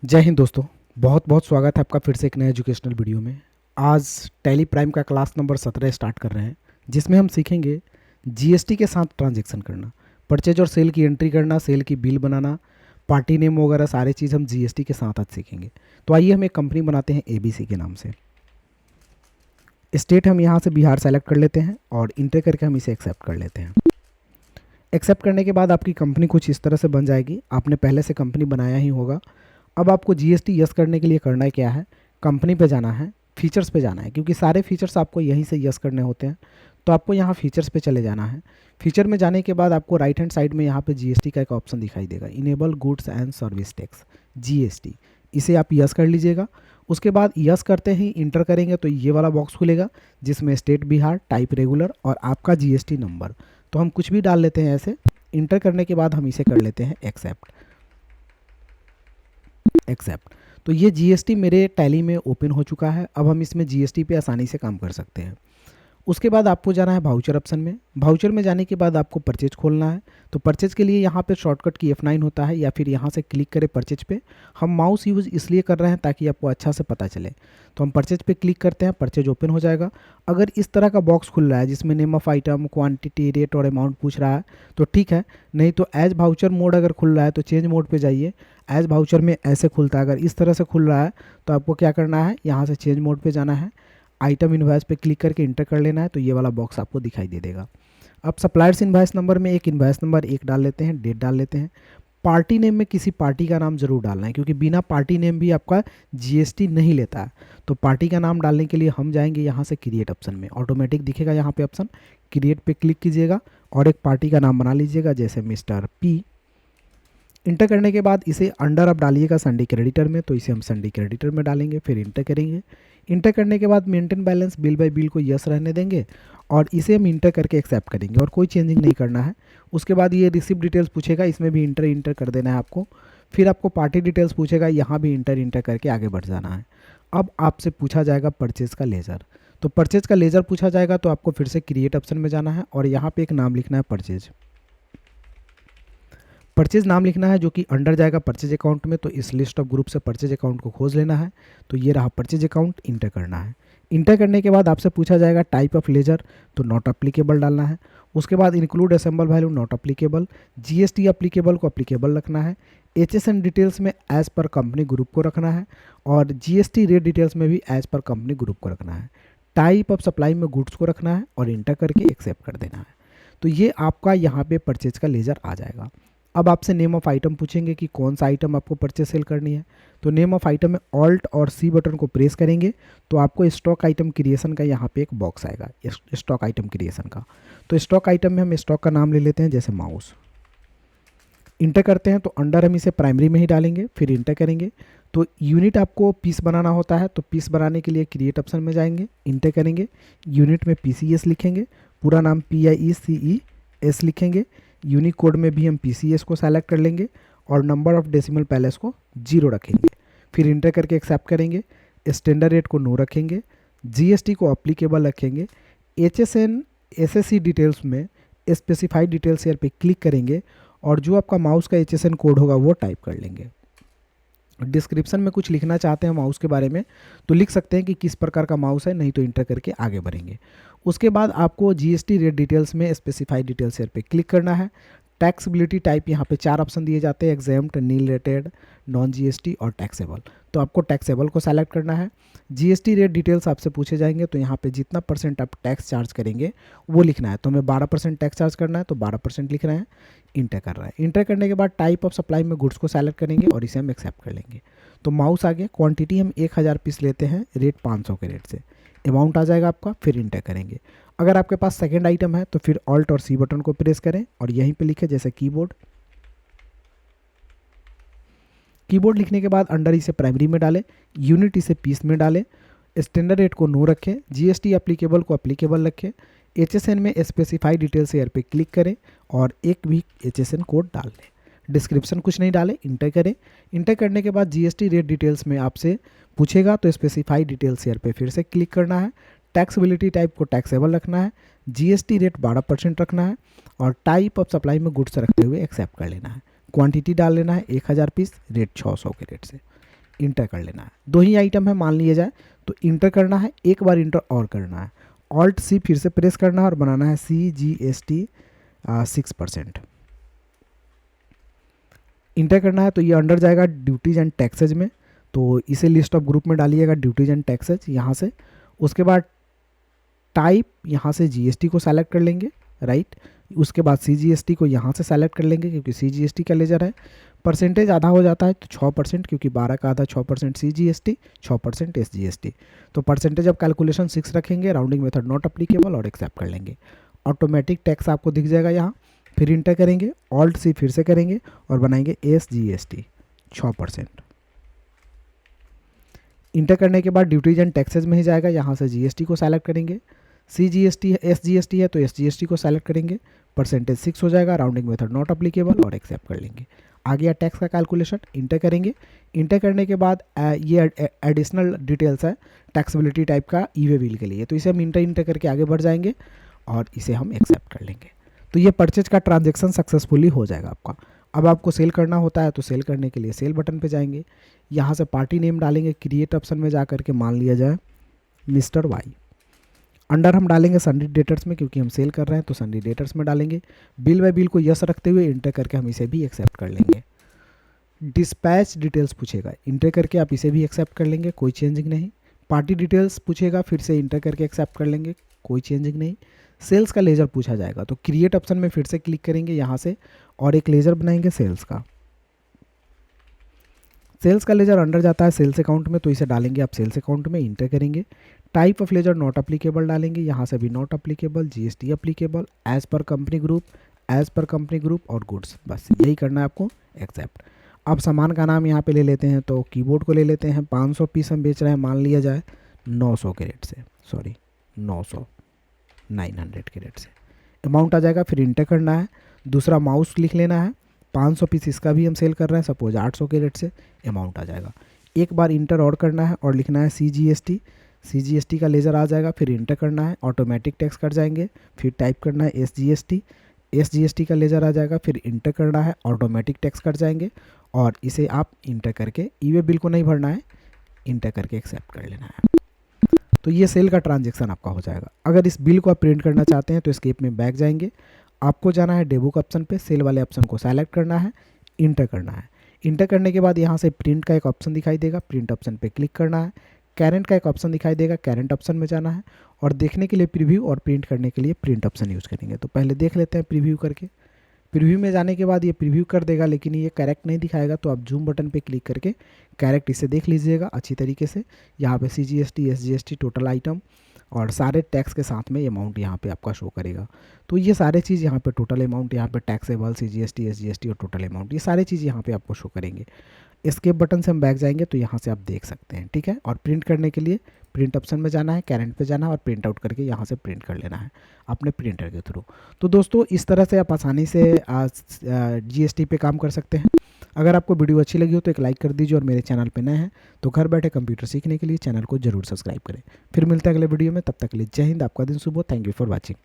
जय हिंद दोस्तों। बहुत बहुत स्वागत है आपका फिर से एक नए एजुकेशनल वीडियो में। आज टैली प्राइम का क्लास नंबर 17 स्टार्ट कर रहे हैं, जिसमें हम सीखेंगे जीएसटी के साथ ट्रांजैक्शन करना, परचेज और सेल की एंट्री करना, सेल की बिल बनाना, पार्टी नेम वगैरह सारे चीज़ हम जीएसटी के साथ आज सीखेंगे। तो आइए हम एक कंपनी बनाते हैं एबीसी के नाम से। स्टेट हम यहाँ से बिहार सेलेक्ट कर लेते हैं और इंटर करके हम इसे एक्सेप्ट कर लेते हैं। एक्सेप्ट करने के बाद आपकी कंपनी कुछ इस तरह से बन जाएगी। आपने पहले से कंपनी बनाया ही होगा। अब आपको जीएसटी यस करने के लिए करना है क्या है, कंपनी पे जाना है, फीचर्स पे जाना है, क्योंकि सारे फीचर्स आपको यहीं से यस करने होते हैं। तो आपको यहाँ फीचर्स पे चले जाना है। फीचर में जाने के बाद आपको राइट हैंड साइड में यहाँ पे जीएसटी का एक ऑप्शन दिखाई देगा, enable goods and service tax GST. इसे आप यस कर लीजिएगा। उसके बाद यस करते ही इंटर करेंगे तो ये वाला बॉक्स खुलेगा, जिसमें स्टेट बिहार, टाइप रेगुलर और आपका जीएसटी नंबर। तो हम कुछ भी डाल लेते हैं ऐसे। इंटर करने के बाद हम इसे कर लेते हैं एक्सेप्ट। तो ये जीएसटी मेरे टैली में ओपन हो चुका है। अब हम इसमें जीएसटी पे आसानी से काम कर सकते हैं। उसके बाद आपको जाना है भाउचर ऑप्शन में। भाउचर में जाने के बाद आपको परचेज खोलना है। तो परचेज के लिए यहाँ पे शॉर्टकट की F9 होता है, या फिर यहाँ से क्लिक करें परचेज पे। हम माउस यूज़ इसलिए कर रहे हैं ताकि आपको अच्छा से पता चले। तो हम परचेज पे क्लिक करते हैं, परचेज ओपन हो जाएगा। अगर इस तरह का बॉक्स खुल रहा है जिसमें name of item, quantity, rate और अमाउंट पूछ रहा है तो ठीक है, नहीं तो एज भाउचर मोड अगर खुल रहा है तो चेंज मोड पर जाइए। एज भाउचर में ऐसे खुलता है, अगर इस तरह से खुल रहा है तो आपको क्या करना है, यहाँ से चेंज मोड पर जाना है, आइटम इनवॉइस पे क्लिक करके इंटर कर लेना है। तो ये वाला बॉक्स आपको दिखाई दे देगा। अब सप्लायर्स इनवॉइस नंबर में एक इनवॉइस नंबर एक डाल लेते हैं, डेट डाल लेते हैं। पार्टी नेम में किसी पार्टी का नाम जरूर डालना है, क्योंकि बिना पार्टी नेम भी आपका जीएसटी नहीं लेता है। तो पार्टी का नाम डालने के लिए हम जाएंगे यहाँ से क्रिएट ऑप्शन में, ऑटोमेटिक दिखेगा यहाँ पे ऑप्शन, क्रिएट पे क्लिक कीजिएगा और एक पार्टी का नाम बना लीजिएगा, जैसे मिस्टर पी। इंटर करने के बाद इसे अंडर आप डालिएगा संडे क्रेडिटर में, तो इसे हम संडे क्रेडिटर में डालेंगे, फिर इंटर करेंगे। इंटर करने के बाद maintain balance bill bye bill को यस रहने देंगे और इसे हम इंटर करके एक्सेप्ट करेंगे और कोई चेंजिंग नहीं करना है। उसके बाद ये रिसिप्ट डिटेल्स पूछेगा, इसमें भी इंटर कर देना है आपको। फिर आपको पार्टी डिटेल्स पूछेगा, यहाँ भी इंटर करके आगे बढ़ जाना है। अब आपसे पूछा जाएगा परचेज का लेजर। तो परचेज का लेजर पूछा जाएगा तो आपको फिर से क्रिएट ऑप्शन में जाना है और यहाँ पे एक नाम लिखना है परचेज। परचेज नाम लिखना है जो कि अंडर जाएगा परचेज अकाउंट में। तो इस लिस्ट ऑफ ग्रुप से परचेज अकाउंट को खोज लेना है। तो ये रहा परचेज अकाउंट, इंटर करना है। इंटर करने के बाद आपसे पूछा जाएगा टाइप ऑफ लेजर, तो नॉट अप्लीकेबल डालना है। उसके बाद include assemble value not applicable, GST applicable को अप्लीकेबल रखना है। एचएसएन डिटेल्स में एज पर कंपनी ग्रुप को रखना है और जीएसटी रेट डिटेल्स में भी एज पर कंपनी ग्रुप को रखना है। टाइप ऑफ सप्लाई में गुड्स को रखना है और इंटर करके एक्सेप्ट कर देना है। तो ये आपका यहाँ पे परचेज का लेजर आ जाएगा। अब आपसे नेम ऑफ आइटम पूछेंगे कि कौन सा आइटम आपको परचेज सेल करनी है। तो नेम ऑफ आइटम में ऑल्ट और सी बटन को प्रेस करेंगे तो आपको स्टॉक आइटम क्रिएशन का यहाँ पे एक बॉक्स आएगा, स्टॉक आइटम क्रिएशन का। तो स्टॉक आइटम में हम स्टॉक का नाम ले लेते हैं, जैसे माउस। इंटर करते हैं तो अंडर हम इसे प्राइमरी में ही डालेंगे, फिर इंटर करेंगे। तो यूनिट आपको पीस बनाना होता है, तो पीस बनाने के लिए क्रिएट ऑप्शन में जाएंगे, इंटर करेंगे। यूनिट में PCS लिखेंगे, पूरा नाम PIECES लिखेंगे। यूनिक कोड में भी हम PCS को सेलेक्ट कर लेंगे और नंबर ऑफ डेसिमल पैलेस को 0 रखेंगे। फिर इंटर करके एक्सेप्ट करेंगे। स्टैंडर्ड रेट को नो रखेंगे, जीएसटी को अप्लीकेबल रखेंगे। HSN SSC डिटेल्स में स्पेसिफाइड डिटेल्स एयर पे क्लिक करेंगे और जो आपका माउस का HSN कोड होगा वो टाइप कर लेंगे। डिस्क्रिप्शन में कुछ लिखना चाहते हैं माउस के बारे में तो लिख सकते हैं कि किस प्रकार का माउस है, नहीं तो इंटर करके आगे बढ़ेंगे। उसके बाद आपको जीएसटी रेट डिटेल्स में स्पेसिफाइड डिटेल्स पे क्लिक करना है। टैक्सेबिलिटी टाइप यहाँ पे 4 ऑप्शन दिए जाते हैं, exempt, nil rated, non GST और टैक्सेबल। तो आपको टैक्सेबल को सेलेक्ट करना है। जीएसटी रेट डिटेल्स आपसे पूछे जाएंगे तो यहाँ पे जितना % आप टैक्स चार्ज करेंगे वो लिखना है। तो हमें 12% टैक्स चार्ज करना है, तो 12% लिख रहे हैं, इंटर कर रहा है। इंटर करने के बाद टाइप ऑफ सप्लाई में गुड्स को सेलेक्ट करेंगे और इसे हम एक्सेप्ट कर लेंगे। तो माउस आ गया। क्वांटिटी हम 1000 पीस लेते हैं, रेट 500 के रेट से। अमाउंट आ जाएगा आपका, फिर इंटर करेंगे। अगर आपके पास सेकेंड आइटम है तो फिर ऑल्ट और सी बटन को प्रेस करें और यहीं पे लिखे, जैसे कीबोर्ड। कीबोर्ड लिखने के बाद अंडर इसे प्राइमरी में डालें, यूनिट इसे पीस में डालें, स्टैंडर्ड रेट को नो रखें, जीएसटी अप्लीकेबल को अप्लीकेबल रखें। HSN में स्पेसिफाइड डिटेल्स एयर पे क्लिक करें और एक भी HSN कोड डाल लें। डिस्क्रिप्शन कुछ नहीं डालें, इंटर करें। इंटर करने के बाद जीएसटी रेट डिटेल्स में आपसे पूछेगा तो स्पेसिफाइड डिटेल्स एयर पे फिर से क्लिक करना है। टैक्सेबिलिटी टाइप को टैक्सेबल रखना है, जीएसटी रेट 12% रखना है और टाइप ऑफ सप्लाई में गुड्स रखते हुए एक्सेप्ट कर लेना है। क्वांटिटी डाल लेना है 1000 पीस, रेट 600 के रेट से। इंटर कर लेना है। दो ही आइटम है मान लिया जाए, तो इंटर करना है, एक बार इंटर और करना है, ऑल्ट सी फिर से प्रेस करना है और बनाना है CGST 6%। इंटर करना है तो ये अंडर जाएगा ड्यूटीज एंड टैक्सेज में, तो इसे लिस्ट ऑफ ग्रुप में डालिएगा ड्यूटीज एंड टैक्सेज यहाँ से। उसके बाद टाइप यहाँ से GST को सेलेक्ट कर लेंगे, राइट। उसके बाद CGST को यहाँ से सेलेक्ट कर लेंगे क्योंकि CGST का लेजर है। परसेंटेज आधा हो जाता है तो 6%, क्योंकि 12 का आधा 6% CGST 6% SGST। तो परसेंटेज ऑफ कैलकुलेशन 6 रखेंगे, राउंडिंग मेथड नॉट अप्लीकेबल और एक्सेप्ट कर लेंगे। ऑटोमेटिक टैक्स आपको दिख जाएगा यहाँ, फिर इंटर करेंगे, ऑल्ट सी फिर से करेंगे और बनाएंगे SGST 6%। इंटर करने के बाद ड्यूटीज एंड टैक्सेज में ही जाएगा, यहाँ से GST को सेलेक्ट करेंगे, CGST SGST है तो SGST को सेलेक्ट करेंगे, परसेंटेज 6 हो जाएगा, राउंडिंग मेथड नॉट अप्लीकेबल और एक्सेप्ट कर लेंगे। आ गया टैक्स का कैलकुलेशन, इंटर करेंगे। इंटर करने के बाद ये एडिशनल डिटेल्स है टैक्सेबिलिटी टाइप का ई-वे बिल के लिए, तो इसे हम इंटर करके आगे बढ़ जाएंगे और इसे हम एक्सेप्ट कर लेंगे। तो ये परचेज का ट्रांजेक्शन सक्सेसफुली हो जाएगा आपका। अब आपको सेल करना होता है तो सेल करने के लिए सेल बटन पे जाएंगे, यहाँ से पार्टी नेम डालेंगे, क्रिएट ऑप्शन में जा करके मान लिया जाए मिस्टर वाई। अंडर हम डालेंगे सन्डी डेटर्स में, क्योंकि हम सेल कर रहे हैं तो सन्डी डेटर्स में डालेंगे। बिल बाय बिल को यस रखते हुए इंटर करके हम इसे भी एक्सेप्ट कर लेंगे। डिस्पैच डिटेल्स पूछेगा, इंटर करके आप इसे भी एक्सेप्ट कर लेंगे, कोई चेंजिंग नहीं। पार्टी डिटेल्स पूछेगा, फिर से इंटर करके एक्सेप्ट कर लेंगे, कोई चेंजिंग नहीं। सेल्स का लेजर पूछा जाएगा तो क्रिएट ऑप्शन में फिर से क्लिक करेंगे यहाँ से और एक लेजर बनाएंगे सेल्स का। सेल्स का लेजर अंडर जाता है सेल्स अकाउंट में, तो इसे डालेंगे आप सेल्स अकाउंट में, इंटर करेंगे। Type of ledger not applicable डालेंगे, यहाँ से भी not applicable, GST applicable, as per company group और गुड्स, बस यही करना है आपको, एक्सेप्ट। अब सामान का नाम यहाँ पे ले लेते हैं, तो कीबोर्ड को ले लेते हैं। 500 पीस हम बेच रहे हैं, मान लिया जाए 900 के रेट से, 900 के रेट से अमाउंट आ जाएगा, फिर इंटर करना है। दूसरा माउस लिख लेना है, 500 पीस इसका भी हम सेल कर रहे हैं, सपोज 800 के रेट से, अमाउंट आ जाएगा। एक बार इंटर और करना है और लिखना है CGST का लेज़र आ जाएगा, फिर इंटर करना है, ऑटोमेटिक टैक्स कट जाएंगे, फिर टाइप करना है SGST का लेज़र आ जाएगा, फिर इंटर करना है, ऑटोमेटिक टैक्स कट जाएंगे और इसे आप इंटर करके ई-वे बिल को नहीं भरना है, इंटर करके एक्सेप्ट कर लेना है। तो ये सेल का ट्रांजेक्शन आपका हो जाएगा। अगर इस बिल को आप प्रिंट करना चाहते हैं तो एस्केप में बैक जाएंगे, आपको जाना है डेबुक ऑप्शन पे, सेल वाले ऑप्शन को सेलेक्ट करना है, इंटर करना है। इंटर करने के बाद यहाँ से प्रिंट का एक ऑप्शन दिखाई देगा, प्रिंट ऑप्शन पे क्लिक करना है। कैरेंट का एक ऑप्शन दिखाई देगा, कैरेंट ऑप्शन में जाना है और देखने के लिए प्रीव्यू और प्रिंट करने के लिए प्रिंट ऑप्शन यूज़ करेंगे। तो पहले देख लेते हैं प्रीव्यू करके। प्रीव्यू में जाने के बाद ये प्रीव्यू कर देगा, लेकिन ये करेक्ट नहीं दिखाएगा, तो आप जूम बटन पे क्लिक करके करेक्ट इसे देख लीजिएगा अच्छी तरीके से। यहाँ पे CGST SGST टोटल आइटम और सारे टैक्स के साथ में अमाउंट यहाँ पे आपका शो करेगा। तो ये सारे चीज़ यहाँ पे टोटल अमाउंट, यहाँ पे टैक्सेबल CGST SGST और टोटल अमाउंट, ये सारी चीज़ यहाँ पे आपको शो करेंगे। एस्केप बटन से हम बैक जाएंगे तो यहाँ से आप देख सकते हैं, ठीक है। और प्रिंट करने के लिए प्रिंट ऑप्शन में जाना है, कैरेंट पे जाना है और प्रिंट आउट करके यहाँ से प्रिंट कर लेना है अपने प्रिंटर के थ्रू। तो दोस्तों इस तरह से आप आसानी से GST पे काम कर सकते हैं। अगर आपको वीडियो अच्छी लगी हो तो एक लाइक कर दीजिए और मेरे चैनल पे नए हैं तो घर बैठे कंप्यूटर सीखने के लिए चैनल को जरूर सब्सक्राइब करें। फिर मिलते हैं अगले वीडियो में, तब तक के लिए जय हिंद, आपका दिन शुभ हो। Thank you for watching.